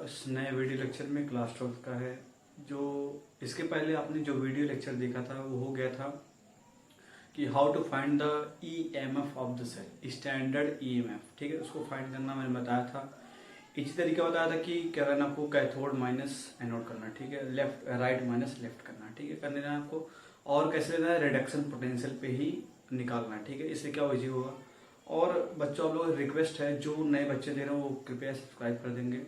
इस नए video lecture में क्लास 12 का है। जो इसके पहले आपने जो वीडियो लेक्चर देखा था वो हो गया था कि how to find the EMF of the cell, standard EMF. ठीक है, उसको फाइंड करना मैंने बताया था। इसी तरीका बताया था कि क्या करना आपको, कैथोड माइनस एनोड करना। ठीक है, लेफ्ट राइट माइनस लेफ्ट करना। ठीक है, करने देना आपको। और कैसे लेना है, रिडक्शन पोटेंशियल पे ही निकालना है। ठीक है, इससे क्या इजी होगा। और बच्चों आप लोगों को रिक्वेस्ट है, जो नए बच्चे दे रहे हैं वो कृपया सब्सक्राइब कर देंगे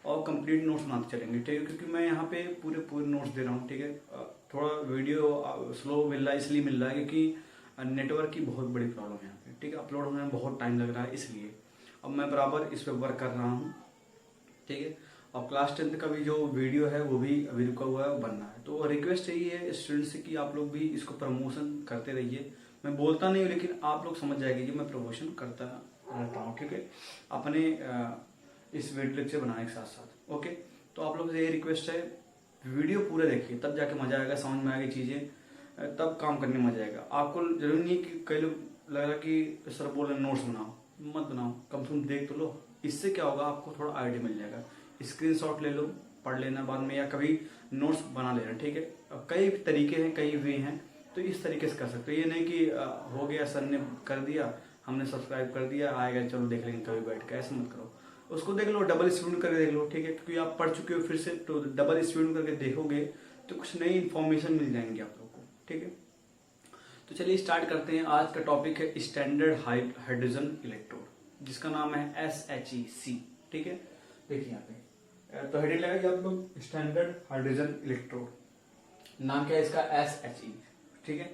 और कंप्लीट नोट्स बनाते चलेंगे। ठीक है, क्योंकि मैं यहाँ पे पूरे नोट्स दे रहा हूँ। ठीक है, थोड़ा वीडियो स्लो मिल रहा है, इसलिए मिल रहा है क्योंकि नेटवर्क की बहुत बड़ी प्रॉब्लम है यहाँ पे। ठीक है, अपलोड होने में बहुत टाइम लग रहा है, इसलिए अब मैं बराबर इस पर वर्क कर रहा हूँ। ठीक है, और क्लास 10 का भी जो वीडियो है वो भी अभी रुका हुआ है, वो बनना है। तो रिक्वेस्ट यही है स्टूडेंट्स से कि आप लोग भी इसको प्रमोशन करते रहिए। मैं बोलता नहीं हूँ, लेकिन आप लोग समझ जाएंगे कि मैं प्रमोशन करता रहता हूँ। ठीक है, अपने इस वीडियो लेक्चर बनाने के साथ साथ। ओके, तो आप लोग से ये रिक्वेस्ट है, वीडियो पूरे देखिए, तब जाके मजा आएगा, समझ में आएगी चीजें, तब काम करने में मजा आएगा। आपको जरूरी नहीं कि कई लोग लग रहा कि सर बोल रहे नोट्स बनाओ, मत बनाओ, कम से कम देख तो लो। इससे क्या होगा, आपको थोड़ा आइडिया मिल जाएगा। स्क्रीनशॉट ले लो, पढ़ लेना बाद में, या कभी नोट्स बना लेना। ठीक है, कई तरीके हैं, कई वे हैं, तो इस तरीके से कर सकते हो। ये नहीं कि हो गया, सर ने कर दिया, हमने सब्सक्राइब कर दिया, आएगा चलो देख लेंगे कभी बैठ के, ऐसा मत करो। उसको देख लो, डबल स्पीड करके देख लो। ठीक है, क्योंकि आप पढ़ चुके हो फिर से, तो डबल स्पीड करके देखोगे तो कुछ नई इन्फॉर्मेशन मिल जाएंगी आप लोग को। ठीक है, तो चलिए स्टार्ट करते हैं। आज का टॉपिक है स्टैंडर्ड हाइड्रोजन इलेक्ट्रोड, जिसका नाम है SHEC। ठीक है, देखिए यहाँ पे तो हेडिंग लगाइए आप लोग, स्टैंडर्ड हाइड्रोजन इलेक्ट्रोड। नाम क्या है इसका, SHE। ठीक है,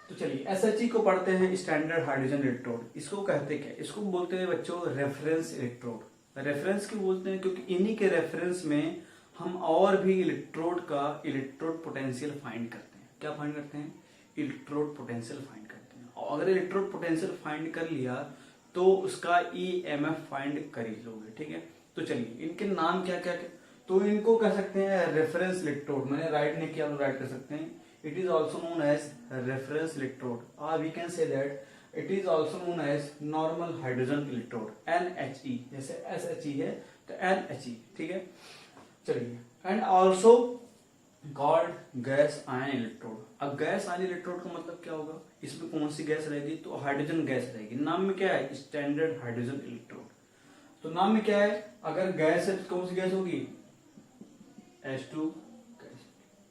तो चलिए SHE को पढ़ते हैं, स्टैंडर्ड हाइड्रोजन इलेक्ट्रोड। इसको कहते क्या, इसको बोलते हैं बच्चों रेफरेंस इलेक्ट्रोड। रेफरेंस क्यों बोलते हैं, क्योंकि इन्हीं के रेफरेंस में हम और भी इलेक्ट्रोड का इलेक्ट्रोड पोटेंशियल फाइंड करते हैं। क्या फाइंड करते हैं, इलेक्ट्रोड पोटेंशियल फाइंड करते हैं। और अगर इलेक्ट्रोड पोटेंशियल फाइंड कर लिया तो उसका ईएमएफ फाइंड कर ही लोगे। ठीक है, तो चलिए इनके नाम क्या क्या, तो इनको कह सकते हैं रेफरेंस इलेक्ट्रोड। मैंने राइट नहीं किया, राइट कर सकते हैं। It is also known as reference electrode, और we can say that it is also known as normal hydrogen electrode, NHE। जैसे SHE है तो NHE। ठीक है, चलिए, and also called gas ion electrode. अब गैस आयन इलेक्ट्रोड का मतलब क्या होगा, इसमें कौन सी गैस रहेगी, तो हाइड्रोजन गैस रहेगी। नाम में क्या है, स्टैंडर्ड हाइड्रोजन इलेक्ट्रोड। तो नाम में क्या है, अगर गैस है तो कौन सी गैस होगी, H2 गैस,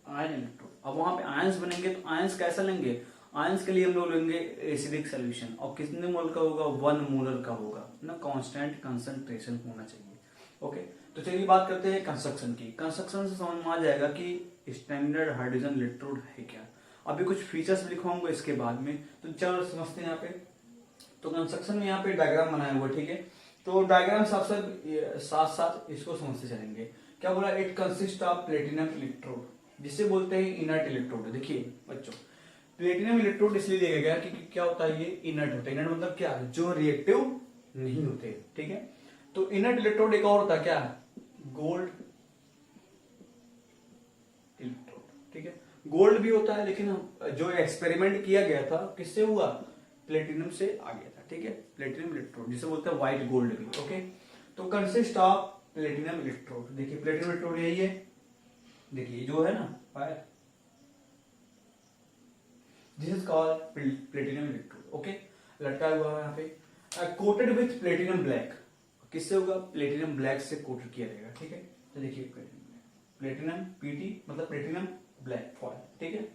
आयन इलेक्ट्रोड। अब वहां पे आयंस बनेंगे तो आयंस कैसा लेंगे, आयंस के लिए हम लोग लेंगे एसिडिक सोल्यूशन। और कितने मोल का होगा, 1 मोलर का होगा ना, कांस्टेंट कंसंट्रेशन होना चाहिए। ओके, तो चलिए बात करते हैं कंस्ट्रक्शन की। कंस्ट्रक्शन से समझ में आ जाएगा कि स्टैंडर्ड हाइड्रोजन इलेक्ट्रोड है क्या। अभी कुछ फीचर्स लिखवाऊंगा इसके बाद में, तो चलो समझते हैं यहाँ पे। तो कंस्ट्रक्शन में यहाँ पे डायग्राम बनाया हुआ। ठीक है, तो डायग्राम साथ साथ इसको समझते चलेंगे। क्या बोला, it consist of platinum electrode, जिसे बोलते हैं इनर्ट इलेक्ट्रोड। देखिए बच्चों, प्लेटिनम इलेक्ट्रोड इसलिए दिया गया कि क्या होता है, ये इनर्ट होता है। इनर्ट मतलब क्या, जो रिएक्टिव नहीं होते। ठीक है, तो इनर्ट इलेक्ट्रोड एक और होता है क्या, गोल्ड इलेक्ट्रोड। ठीक है, गोल्ड भी होता है, लेकिन जो एक्सपेरिमेंट किया गया था किससे हुआ, प्लेटिनम से आ गया था। ठीक है, प्लेटिनम इलेक्ट्रोड जिसे बोलते हैं व्हाइट गोल्ड भी। ओके, तो कंसिस्ट ऑफ प्लेटिनम इलेक्ट्रोड। देखिए प्लेटिनम इलेक्ट्रोड यही है, देखिए जो है ना fire, this is called platinum electrode. Okay, लटका हुआ है यहाँ पे, कोटेड विथ प्लेटिनम ब्लैक। किससे होगा, प्लेटिनम ब्लैक से कोटेड किया जाएगा। ठीक है, तो देखिए प्लेटिनम PT मतलब प्लेटिनम ब्लैक फॉयल। ठीक है,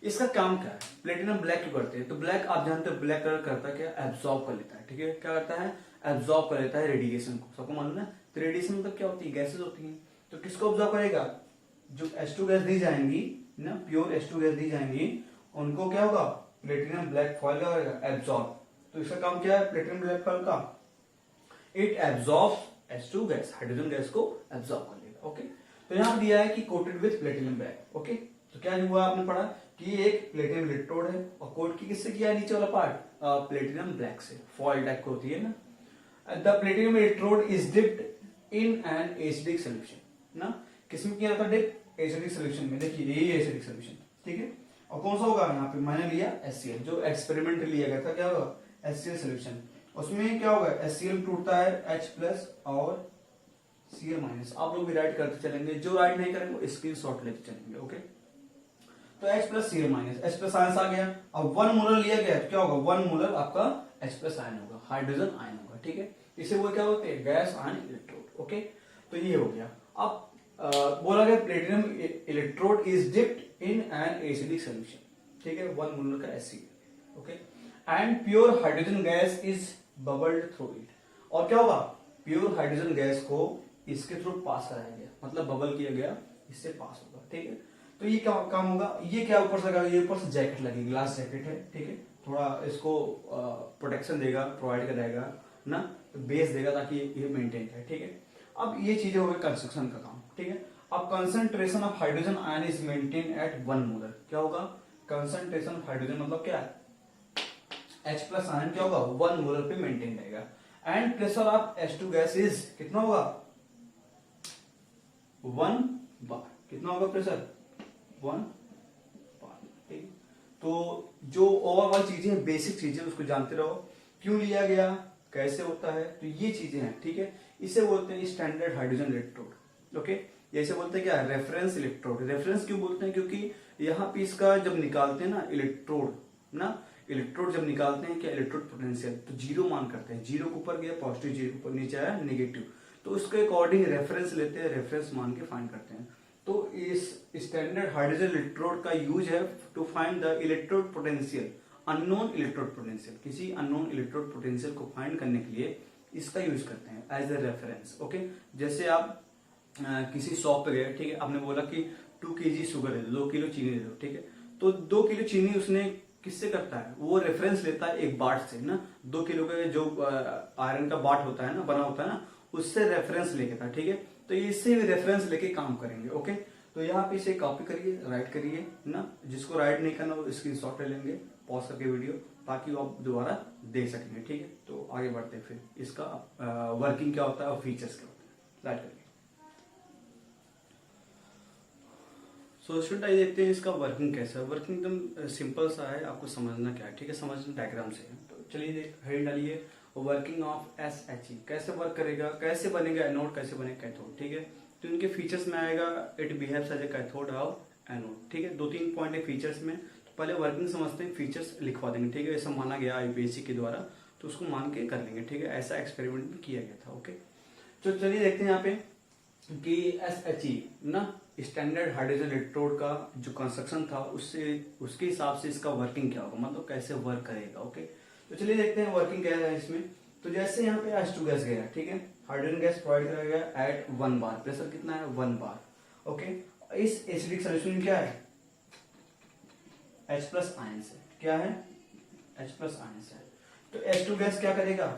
इसका काम क्या है, प्लेटिनम ब्लैक क्यों करते हैं, तो ब्लैक आप जानते हो ब्लैक कलर करता है क्या, एब्जॉर्ब कर लेता है। ठीक है, क्या करता है, एब्जॉर्ब कर लेता है रेडिएशन को। सबको मालूम है, तो रेडिएशन मतलब क्या होती है, गैसेज होती हैं। तो किसको ऑब्जॉर्व करेगा, जो H2 गैस दी जाएंगी ना, प्योर H2 गैस दी जाएंगी, उनको क्या होगा, प्लेटिनम ब्लैक फॉयल का करेगा, एब्जॉर्ब। तो इसका काम क्या है, प्लेटिनम ब्लैक फॉयल का, it absorb H2 gas, hydrogen gas को एब्जॉर्ब कर लेगा। ओके, तो यहां दिया है कि coated with platinum black. Okay, तो क्या हुआ, आपने पढ़ा कि एक प्लेटिनम इलेक्ट्रोड है और कोट की किससे किया, नीचे वाला पार्ट प्लेटिनम ब्लैक से, फॉयल टाइप को होती है ना। The platinum electrode is dipped in an acidic solution ना, किसमें किया था डिप, एसिडिक सोल्यूशन में। देखिए यही एसिडिक सोल्यूशन। ठीक है, और कौन सा होगा, यहाँ पे मैंने लिया HCl, जो एक्सपेरिमेंट लिया गया था, क्या होगा HCl सोल्यूशन। उसमें क्या होगा, HCl टूटता है H+ और Cl माइनस। आप लोग भी राइट करते चलेंगे, जो राइट नहीं करेंगे वो स्क्रीनशॉट लेते चलेंगे। ओके, तो H plus Cl minus, H plus ion आ गया। अब 1 मोलर लिया गया तो क्या होगा, 1 मोलर आपका H प्लस आयन होगा, हाइड्रोजन आयन होगा। ठीक है, इसे वो क्या होते हैं, गैस आयन इलेक्ट्रोड। ओके, तो ये हो गया। अब बोला गया platinum electrode is dipped in an acidic solution. ठीक है, 1 मोलर का acid. Okay, and pure hydrogen gas is bubbled through it. और क्या होगा, प्योर हाइड्रोजन गैस को इसके थ्रू पास कराया गया, मतलब बबल किया गया, इससे पास होगा। ठीक है, तो ये क्या काम होगा, ये क्या ऊपर से, ये ऊपर से जैकेट लगेगी, ग्लास जैकेट है। ठीक है, थोड़ा इसको प्रोटेक्शन देगा, प्रोवाइड कराएगा ना, बेस देगा ताकि ये मेंटेन रहे। ठीक है, अब ये चीजें हो गई कंस्ट्रक्शन का काम। ठीक है, अब concentration of hydrogen ion is maintain at 1 molar. क्या होगा, कंसंट्रेशन ऑफ हाइड्रोजन मतलब क्या है, H प्लस आयन क्या होगा, 1 मोलर पे मेंटेन रहेगा। And pressure of H2 gas is कितना होगा, 1 बार। कितना होगा प्रेशर, 1 बार। ठीक, तो जो ओवरऑल चीजें हैं, बेसिक चीजें, उसको जानते रहो, क्यों लिया गया, कैसे होता है, तो ये चीजें हैं। ठीक है, इसे बोलते हैं स्टैंडर्ड हाइड्रोजन इलेक्ट्रोड। ओके, जैसे बोलते हैं क्या, रेफरेंस इलेक्ट्रोड। रेफरेंस क्यों बोलते हैं, क्योंकि यहाँ पे इसका जब निकालते हैं ना इलेक्ट्रोड, ना इलेक्ट्रोड जब निकालते हैं क्या, इलेक्ट्रोड पोटेंशियल, तो जीरो मान करते हैं, जीरो के ऊपर गया पॉजिटिव, जीरो के ऊपर नीचे आया नेगेटिव, तो उसके अकॉर्डिंग रेफरेंस लेते हैं, रेफरेंस मान के फाइंड करते हैं। तो इस स्टैंडर्ड हाइड्रोजन इलेक्ट्रोड का यूज है to find the electrode potential, unknown electrode potential, किसी अननोन इलेक्ट्रोड पोटेंशियल को फाइंड करने के लिए इसका यूज करते हैं एज ए रेफरेंस। ओके, जैसे आप किसी शॉप पे गए, ठीक है, आपने बोला कि 2 kg शुगर दे दो, 2 किलो चीनी दे दो। ठीक है, तो 2 किलो चीनी उसने किससे करता है, वो रेफरेंस लेता है एक बाट से ना, 2 किलो का जो आयरन का बाट होता है ना, बना होता है ना, उससे रेफरेंस लेके था। ठीक है, तो इससे भी रेफरेंस लेके काम करेंगे। ओके, तो यहाँ पे इसे कॉपी करिए, राइट करिए ना, जिसको राइट नहीं करना वो स्क्रीनशॉट ले लेंगे पॉज करके वीडियो, ताकि वो आप दोबारा देख सकेंगे। ठीक है, तो आगे बढ़ते हैं, फिर इसका वर्किंग क्या होता है और फीचर्स क्या होता है, राइट करिए। सो स्टूडेंट आइए देखते हैं इसका वर्किंग कैसा है। वर्किंग एकदम सिंपल सा है, आपको समझना क्या है। ठीक है, समझना डायग्राम से है। तो चलिए हेड डालिए, वर्किंग ऑफ SHE कैसे वर्क करेगा, कैसे बनेगा एनोड, कैसे बनेगा कैथोड। ठीक है, तो इनके फीचर्स में आएगा, it behaves as a cathode और एनोड। ठीक है, 2-3 पॉइंट है फीचर्स में, तो पहले वर्किंग समझते हैं, फीचर्स लिखवा देंगे। ठीक है, ऐसा माना गया IUPAC के द्वारा, तो उसको मान के कर लेंगे। ठीक है, ऐसा एक्सपेरिमेंट भी किया गया था। ओके, तो चलिए देखते हैं यहाँ पे कि SHE ना स्टैंडर्ड हाइड्रोजन इलेक्ट्रोड का जो कंस्ट्रक्शन था, उसके हिसाब से इसका वर्किंग क्या होगा, मतलब कैसे वर्क करेगा। ओके, तो चलिए देखते हैं वर्किंग क्या है इसमें। तो जैसे यहाँ पे H2 गैस गया, ठीक है, हाइड्रोजन गैस प्रोवाइड करा गया एट 1 बार, प्रेशर कितना है, 1 बार। ओके, इस एसिडिक सोल्यूशन में क्या है, H प्लस आयन से, क्या है, H प्लस आयन से। तो H2 गैस क्या करेगा,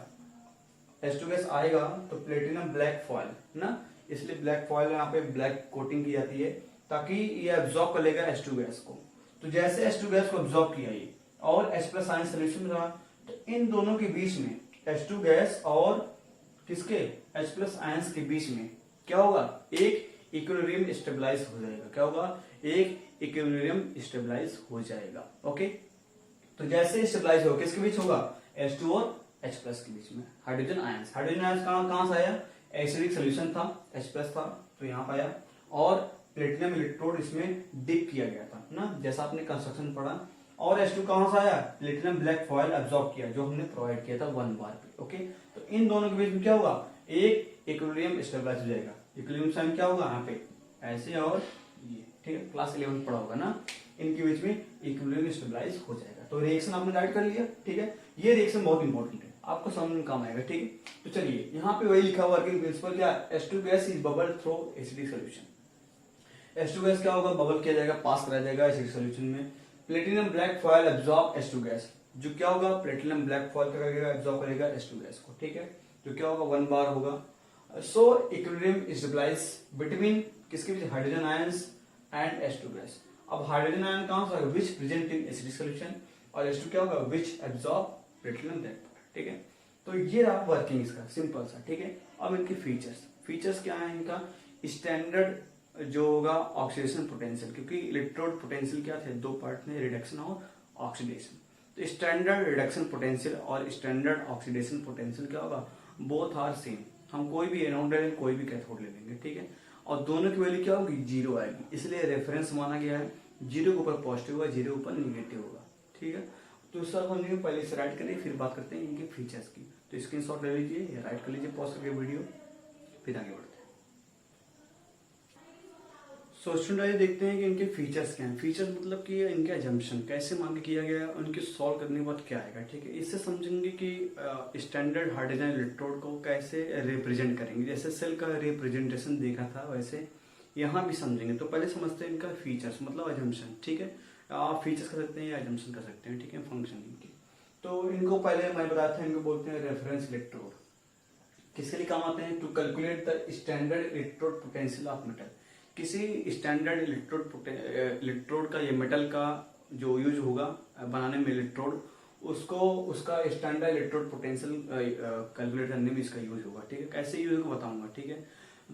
H2 गैस आएगा तो प्लेटिनम ब्लैक फॉयल ना, इसलिए ब्लैक फॉयल यहाँ पे ब्लैक कोटिंग की जाती है ताकि ये एब्जॉर्ब कर लेगा H2 गैस को। तो जैसे H2 गैस को एब्जॉर्ब किया ये और H प्लस आयन सोल्यूशन रहा, तो इन दोनों के बीच में H2 गैस और किसके, H प्लस आयंस के बीच में क्या होगा, एक इक्विलिब्रियम स्टेबलाइज हो जाएगा। क्या होगा, एक इक्विलिब्रियम स्टेबलाइज हो जाएगा। ओके, तो जैसे स्टेबलाइज होगा किसके बीच होगा, H2 और H प्लस के बीच में हाइड्रोजन आयंस। हाइड्रोजन आयंस कहां से आया, एसिडिक सोल्यूशन था, H प्लस था, तो यहाँ पर आया, और प्लेटिनम इलेक्ट्रोड इसमें डिप किया गया था ना, जैसा आपने कंस्ट्रक्शन पढ़ा। और H2 कहां से आया, प्लेटिनम ब्लैक फॉयल एब्जॉर्ब किया, जो हमने प्रोवाइड किया था 1 बार पे। ओके, तो इन दोनों के बीच में क्या होगा, एक इक्विलिब्रियम स्टेबलाइज हो जाएगा। इक्विलिब्रियम साइन क्या होगा यहाँ पे, ऐसे और ये। ठीक है, क्लास 11 पढ़ा होगा ना, इनके बीच में इक्विलिब्रियम स्टेबलाइज हो जाएगा। तो रिएक्शन आपने राइट कर लिया। ठीक है, ये रिएक्शन बहुत इंपॉर्टेंट है, आपको समझ में काम आएगा। ठीक है, तो चलिए यहाँ पे वही लिखा वर्किंग प्रिंसिपल क्या, H2 gas is bubble through acidic solution. H2 gas क्या होगा, बबल किया जाएगा, पास कराया जाएगा एसिडिक सोल्यूशन में। Platinum black foil absorb H2 gas, जो क्या होगा, प्लेटिनम ब्लैक फॉयल करेगा, एब्जॉर्ब करेगा H2 गैस को। ठीक है, जो क्या होगा, 1 बार होगा। सो इक्विलिब्रियम स्टेबलाइज बिटवीन किसके बीच, hydrogen ions and H2 gas. अब हाइड्रोजन आयन कहां से आएगा, which present in acidic solution, और H2 क्या होगा, विच एब्जॉर्ब प्लेटिनम ब्लैक। ठीक है, तो ये रहा वर्किंग इसका सिंपल सा। ठीक है, अब इनके फीचर्स क्या है इनका, स्टैंडर्ड जो होगा ऑक्सीडेशन पोटेंशियल, क्योंकि इलेक्ट्रोड पोटेंशियल क्या थे, 2 पार्ट में, रिडक्शन और ऑक्सीडेशन। तो स्टैंडर्ड रिडक्शन पोटेंशियल और स्टैंडर्ड ऑक्सीडेशन पोटेंशियल क्या होगा, बोथ आर सेम। हम कोई भी एनोड ले लेंगे, कोई भी कैथोड ले लेंगे, ठीक है। और दोनों की वैल्यू क्या होगी, 0 आएगी, इसलिए रेफरेंस माना गया है। 0 के ऊपर पॉजिटिव होगा, 0 के ऊपर निगेटिव होगा, ठीक है। तो इस तरह समझेंगे, पहले इसे राइट करें, फिर बात करते हैं इनके फीचर्स की। तो स्क्रीनशॉट ले लीजिए या राइट कर लीजिए पॉज करके वीडियो, फिर आगे बढ़ते हैं। सो स्टूडेंट आइए देखते हैं कि इनके फीचर्स क्या हैं। फीचर्स मतलब कि इनके अजम्पशन कैसे मान के किया गया है, उनके सॉल्व करने के बाद क्या आएगा, ठीक है। इससे समझेंगे कि स्टैंडर्ड हाइड्रोजन इलेक्ट्रोड को कैसे रिप्रेजेंट करेंगे। जैसे सेल का रिप्रेजेंटेशन देखा था, वैसे यहाँ भी समझेंगे। तो पहले समझते हैं इनका फीचर्स मतलब अजम्पशन, ठीक है। आप फीचर्स कर सकते हैं या अजम्पशन कर सकते हैं, ठीक है, फंक्शन इनकी। तो इनको पहले मैं बताया था, इनको बोलते हैं रेफरेंस इलेक्ट्रोड। किसके लिए काम आते हैं, to calculate the standard electrode potential of metal. किसी स्टैंडर्ड इलेक्ट्रोड का, ये मेटल का जो यूज होगा बनाने में इलेक्ट्रोड, उसको उसका स्टैंडर्ड इलेक्ट्रोड पोटेंशियल कैलकुलेट करने में इसका यूज होगा, ठीक है। कैसे यूज होगा बताऊंगा, ठीक है।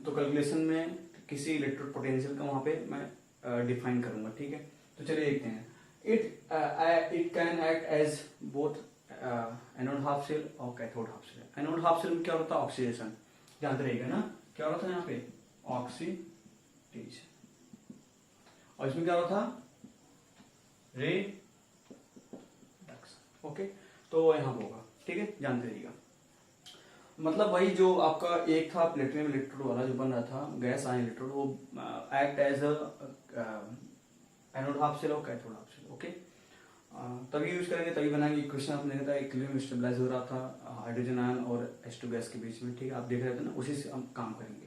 तो कैलकुलेशन में किसी इलेक्ट्रोड पोटेंशियल का वहां पे मैं डिफाइन करूंगा, ठीक है। तो चलिए देखते हैं। It can act as both anode half cell और cathode half cell. Anode half cell में क्या होता है, ऑक्सीडेशन, ध्यान रहेगा ना, क्या होता है यहाँ पे ऑक्सीडेशन, और इसमें क्या होता था, रिडक्शन, ओके। तो यहाँ होगा, ठीक है, जानते रहिएगा। मतलब वही जो आपका एक था प्लेटिनम इलेक्ट्रोड वाला जो बन रहा था, गैस आयन इलेक्ट्रोड, वो act as anode half cell और कैथोड हाफ सेल, ओके। तभी यूज करेंगे, तभी बनाएंगे। इक्वेशन आपने देखा था, इक्विलिब्रियम स्टेबलाइज हो रहा था हाइड्रोजन आयन और H2 गैस के बीच में, ठीक है, आप देख रहे थे ना, उसी से हम काम करेंगे।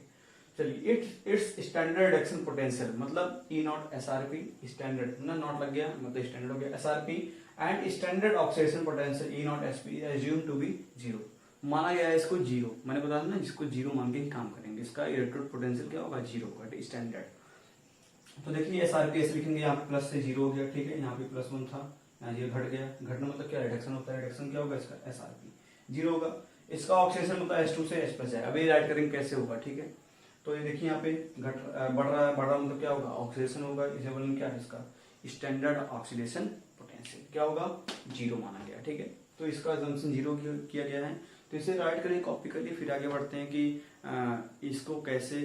चलिए, इट्स स्टैंडर्ड रिडक्शन पोटेंशियल मतलब E नॉट SRP, स्टैंडर्ड ना, नॉट लग गया मतलब स्टैंडर्ड हो गया, SRP and standard oxidation potential E naught SP assume to be 0, माना गया है इसको 0। मैंने बताया ना, जिसको 0 मान के ही काम करेंगे, इसका इलेक्ट्रोड पोटेंशियल क्या होगा, 0 होगा, स्टैंडर्ड। तो देखिए SRP ऐसे लिखेंगे, यहाँ पे प्लस से 0 हो गया, ठीक है, यहाँ पे +1 था, यहाँ 0 घट गया, घटना मतलब क्या, रिडक्शन होता है, रिडक्शन क्या होगा इसका, SRP 0 होगा। इसका ऑक्सीडेशन मतलब H2 से H+ जाएगा। अभी राइट करेंगे कैसे होगा, ठीक है। तो ये देखिए यहाँ पे बढ़ रहा है, बढ़ रहा मतलब क्या होगा, ऑक्सीडेशन होगा। इसे बोलेंगे क्या है, इसका स्टैंडर्ड ऑक्सीडेशन पोटेंशियल क्या होगा, 0 माना गया, ठीक है। तो इसका असम्पशन 0 किया गया है। तो इसे राइट करेंगे, कॉपी करिए, फिर आगे बढ़ते हैं कि इसको कैसे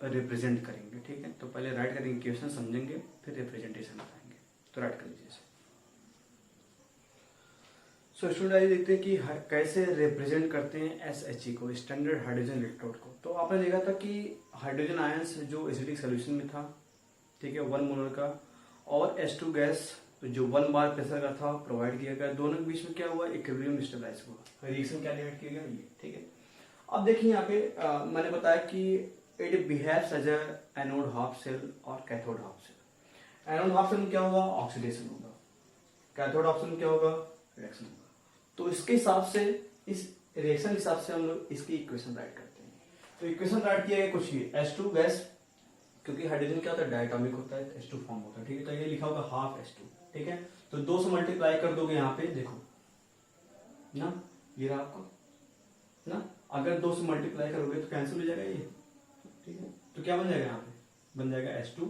रिप्रेजेंट करेंगे, ठीक है। तो पहले राइट करेंगे, क्वेश्चन समझेंगे, फिर रिप्रेजेंटेशन बताएंगे। तो राइट कर लीजिए। सो स्टूडेंट आइए देखते हैं कि कैसे रिप्रेजेंट करते हैं SHE को, स्टैंडर्ड हाइड्रोजन इलेक्ट्रोड को। तो आपने देखा था कि हाइड्रोजन आयंस जो एसिडिक सोल्यूशन में था, ठीक है, 1 मोलर का, और H2 गैस जो 1 बार प्रेशर का था प्रोवाइड किया गया, दोनों के बीच में क्या हुआ, इक्विलिब्रियम स्टेबलाइज हुआ, रिएक्शन क्या डिवाइड किया गया, ये, ठीक है। अब देखिए यहाँ पे मैंने बताया कि it behaves as a anode half cell और cathode half cell. Anode half cell में क्या होगा, ऑक्सीडेशन होगा, कैथोड हाफ सेल में क्या होगा, रिएक्शन होगा। तो इसके हिसाब से, इस रिएक्शन के हिसाब से हम लोग इसकी इक्वेशन राइट करते हैं। तो इक्वेशन राइट किया गया कुछ ये, H2 गैस, क्योंकि हाइड्रोजन क्या होता है, डायटोमिक होता है, H2 फॉर्म होता है, ठीक है। तो ये लिखा होगा हाफ H2, ठीक है। तो 2 से मल्टीप्लाई कर दोगे यहाँ पे, देखो ना, ये रहा आपका ना, अगर 2 से मल्टीप्लाई करोगे तो कैंसिल हो जाएगा ये, ठीक है। तो क्या बन जाएगा, यहाँ पे बन जाएगा H2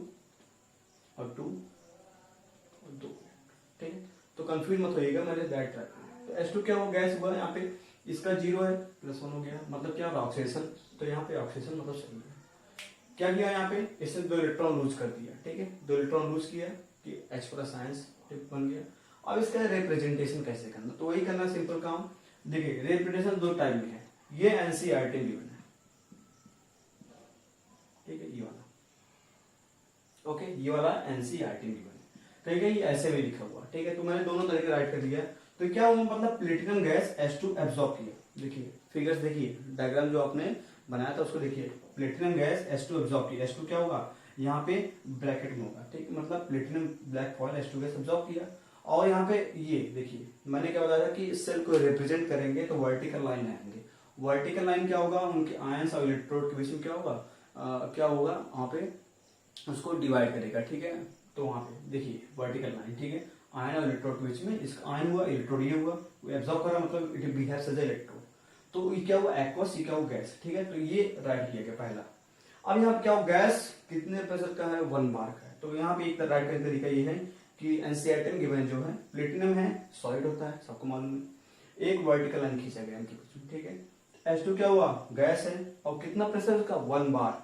और 2 और 2, ठीक है। तो कंफ्यूज मत होइएगा, मैंने दैट रखा। तो H2 क्या हो, गैस हुआ, यहाँ पे इसका 0 है, +1 हो गया, मतलब क्या होगा, ऑक्सीडेशन। तो यहाँ पे ऑक्सीडेशन मतलब सही है। क्या किया यहाँ पे, इसने 2 इलेक्ट्रॉन लूज कर दिया, ठीक है, 2 इलेक्ट्रॉन लूज किया कि H+ आयंस बन गया। अब इसका रिप्रेजेंटेशन कैसे करना, तो वही करना, सिंपल काम। देखिए रिप्रेजेंटेशन 2 टाइप में है, ये NCERT गिवन है, ठीक है, ये वाला, ओके, ये वाला NCERT गिवन है, ठीक है, ये ऐसे में लिखा हुआ, ठीक है। तो मैंने दोनों तरीके राइट कर दिया। तो क्या हुआ, मतलब प्लेटिनम गैस H2 एब्जॉर्ब किया, देखिए फिगर्स देखिए, डायग्राम जो आपने बनाया था उसको देखिए, प्लेटिनम गैस H2 एब्जॉर्ब किया, H2 क्या होगा, यहाँ पे ब्रैकेट में होगा, ठीक, मतलब platinum black foil H2 gas absorb किया। और यहाँ पे ये देखिए, मैंने क्या बताया था कि इस सेल को रिप्रेजेंट करेंगे तो वर्टिकल लाइन आएंगे। वर्टिकल लाइन क्या होगा, उनके आयंस और इलेक्ट्रोड के बीच में क्या होगा, क्या होगा, वहां पे उसको डिवाइड करेगा, ठीक है। तो वहां पे देखिए वर्टिकल लाइन, ठीक है, आयन और इलेक्ट्रोड के बीच में, इसका आयन हुआ, इलेक्ट्रोड ये हुआ, वो एब्जॉर्ब कर रहा, मतलब it behaves as a electrode. तो ये क्या हुआ, एक्वस, ये क्या हुआ, गैस, ठीक है। तो ये राइट किया गया पहला। अब यहाँ पे क्या हो, गैस कितने प्रेशर का है, 1 बार का है। तो यहाँ पे एक राइट करने का तरीका ये है कि NCERT गिवन जो है, प्लेटिनम है, सॉलिड होता है, सबको मालूम है, एक वर्टिकल लाइन खींचा गया इनके बीच में, ठीक है। H2 क्या हुआ, गैस है, और कितना प्रेशर उसका 1 बार,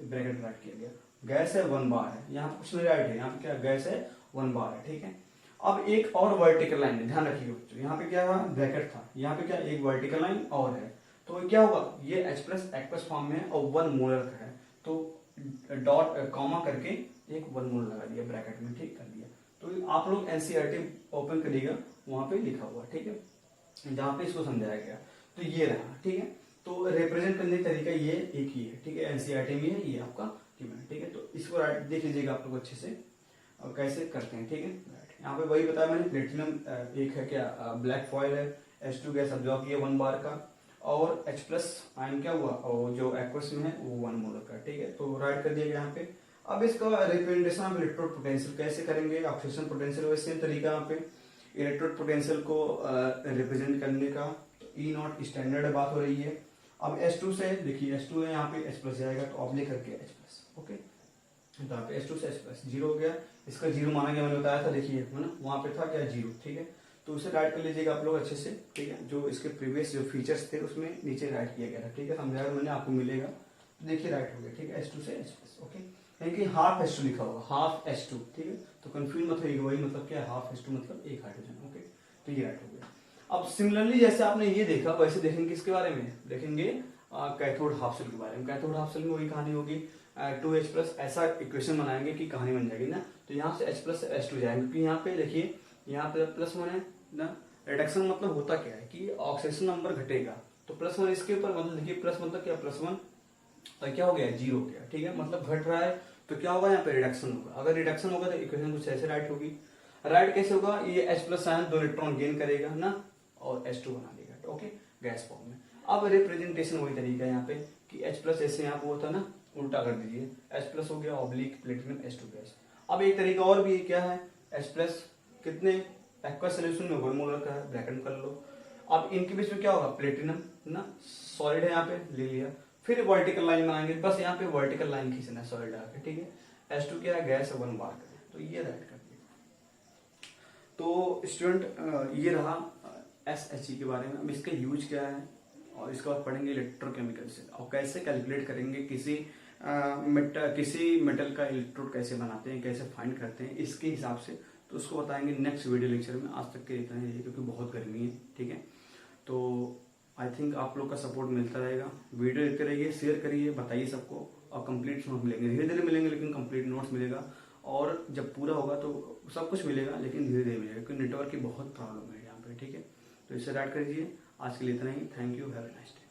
ब्रैकेट राइट किया गया, गैस है 1 बार है, यहाँ पे कुछ नहीं राइट है, यहाँ पे क्या गैस है 1 बार है, ठीक है। अब एक और वर्टिकल लाइन है, ध्यान रखिएगा बच्चों, यहाँ पे क्या था, ब्रैकेट था, यहाँ पे क्या एक वर्टिकल लाइन और है, तो क्या होगा, ये H प्लस एक्वस फॉर्म में है और 1 मोलर का है, तो डॉट कॉमा करके एक 1 मोलर लगा दिया ब्रैकेट में, ठीक कर दिया। तो आप लोग एनसीईआरटी ओपन करिएगा, वहां पे लिखा हुआ, ठीक है, जहाँ पे इसको समझाया गया, तो ये रहा, ठीक है। तो रिप्रेजेंट करने का तरीका ये एक ही है, ठीक है, एनसीईआरटी में है, ये आपका गिवन है, ठीक है। तो इसको राइट देख लीजिएगा आप लोग अच्छे से और कैसे करते हैं, ठीक है। राइट यहाँ पे वही बताया मैंने, प्लेटिनम एक है क्या, ब्लैक फॉइल है, H2 गैस अब्जॉर्ब किया 1 बार का, और H प्लस आयन क्या हुआ, और जो एक्वस में है वो 1 मोलर का, ठीक है। तो राइट कर दिया गया यहाँ पे। अब इसका रिप्रेजेंटेशन ऑफ इलेक्ट्रोड पोटेंशियल कैसे करेंगे, ऑक्सीडेशन पोटेंशियल, वैसे तरीका यहाँ पे इलेक्ट्रोड पोटेंशियल को रिप्रेजेंट करने का, तो ई नॉट स्टैंडर्ड बात हो रही है। अब H2 से देखिए, H2 है यहाँ पे H प्लस जाएगा, तो ऑब्लिक करके H प्लस, ओके, तो यहाँ पे H2 से H प्लस 0 हो गया, इसका 0 माना गया, मैंने बताया था, देखिए है ना, वहां पे था क्या 0, ठीक है। तो उसे राइट कर लीजिएगा आप लोग अच्छे से, ठीक है, जो इसके प्रीवियस जो फीचर्स थे उसमें नीचे राइट किया गया था, ठीक है, समझाया मैंने, आपको मिलेगा, तो देखिए राइट हो गया, ठीक है, H2 से H प्लस, ओके, यानी कि हाफ H2 लिखा होगा, हाफ H2, ठीक है, तो कंफ्यूज मत होइएगा, वही मतलब क्या है, हाफ H2 मतलब एक हाइड्रोजन, ओके, तो ये राइट हो गया। अब सिमिलरली जैसे आपने ये देखा, वैसे देखेंगे किसके बारे में, देखेंगे कैथोड हाफ सेल के बारे में। कैथोड हाफ सेल में वही कहानी होगी, 2H प्लस, ऐसा इक्वेशन बनाएंगे कि कहानी बन जाएगी ना, तो यहाँ से H प्लस से H2 जाएंगे, क्योंकि यहाँ पे देखिए, यहाँ पे प्लस 1 है ना, रिडक्शन मतलब होता क्या है कि ऑक्सीडेशन नंबर घटेगा, तो प्लस 1 इसके ऊपर, मतलब देखिए प्लस मतलब क्या, प्लस 1 तो क्या हो गया, 0 हो गया, ठीक है, मतलब घट रहा है, तो क्या होगा, यहाँ पे रिडक्शन होगा, अगर रिडक्शन होगा तो इक्वेशन कुछ ऐसे राइट होगी। राइट कैसे होगा, ये H plus ion 2 electron gain करेगा ना, और H2 बना देगा, ओके, गैस फॉर्म में। अब रिप्रेजेंटेशन वही तरीका है यहाँ पे कि H प्लस ऐसे यहाँ पे होता ना, उल्टा कर दीजिए, H प्लस हो गया ऑब्लिक प्लेटिनम H2 गैस। अब एक तरीका और भी है, क्या है, H प्लस कितने एक्वा सोल्यूशन में 1 मोलर का है, ब्रैकेट कर लो। अब इनके बीच में क्या होगा, प्लेटिनम ना, सॉलिड है यहाँ पे ले लिया, फिर वर्टिकल लाइन बनाएंगे, बस यहाँ पे वर्टिकल लाइन खींचना है सॉलिड आके, ठीक है। H2 क्या है, गैस है 1 बार का, तो ये राइट कर दिया। तो स्टूडेंट ये रहा SHE के बारे में। अब इसका यूज क्या है, और इसके बाद पढ़ेंगे इलेक्ट्रोकेमिकल से, और कैसे कैलकुलेट करेंगे किसी मेटल का इलेक्ट्रोड कैसे बनाते हैं, कैसे फाइंड करते हैं, इसके हिसाब से, तो उसको बताएंगे नेक्स्ट वीडियो लेक्चर में। आज तक के इतना ही, क्योंकि बहुत गर्मी है, ठीक है। तो आई थिंक आप लोग का सपोर्ट मिलता रहेगा, वीडियो देखते रहिए, शेयर करिए, बताइए सबको, और कंप्लीट नोट्स मिलेंगे, धीरे धीरे मिलेंगे, लेकिन कंप्लीट नोट्स मिलेगा, और जब पूरा होगा तो सब कुछ मिलेगा, लेकिन धीरे धीरे मिलेगा, क्योंकि नेटवर्क की बहुत प्रॉब्लम है यहाँ पे, ठीक है। तो इसे राइट कर दीजिए। आज के लिए इतना ही, thank you, have a nice day.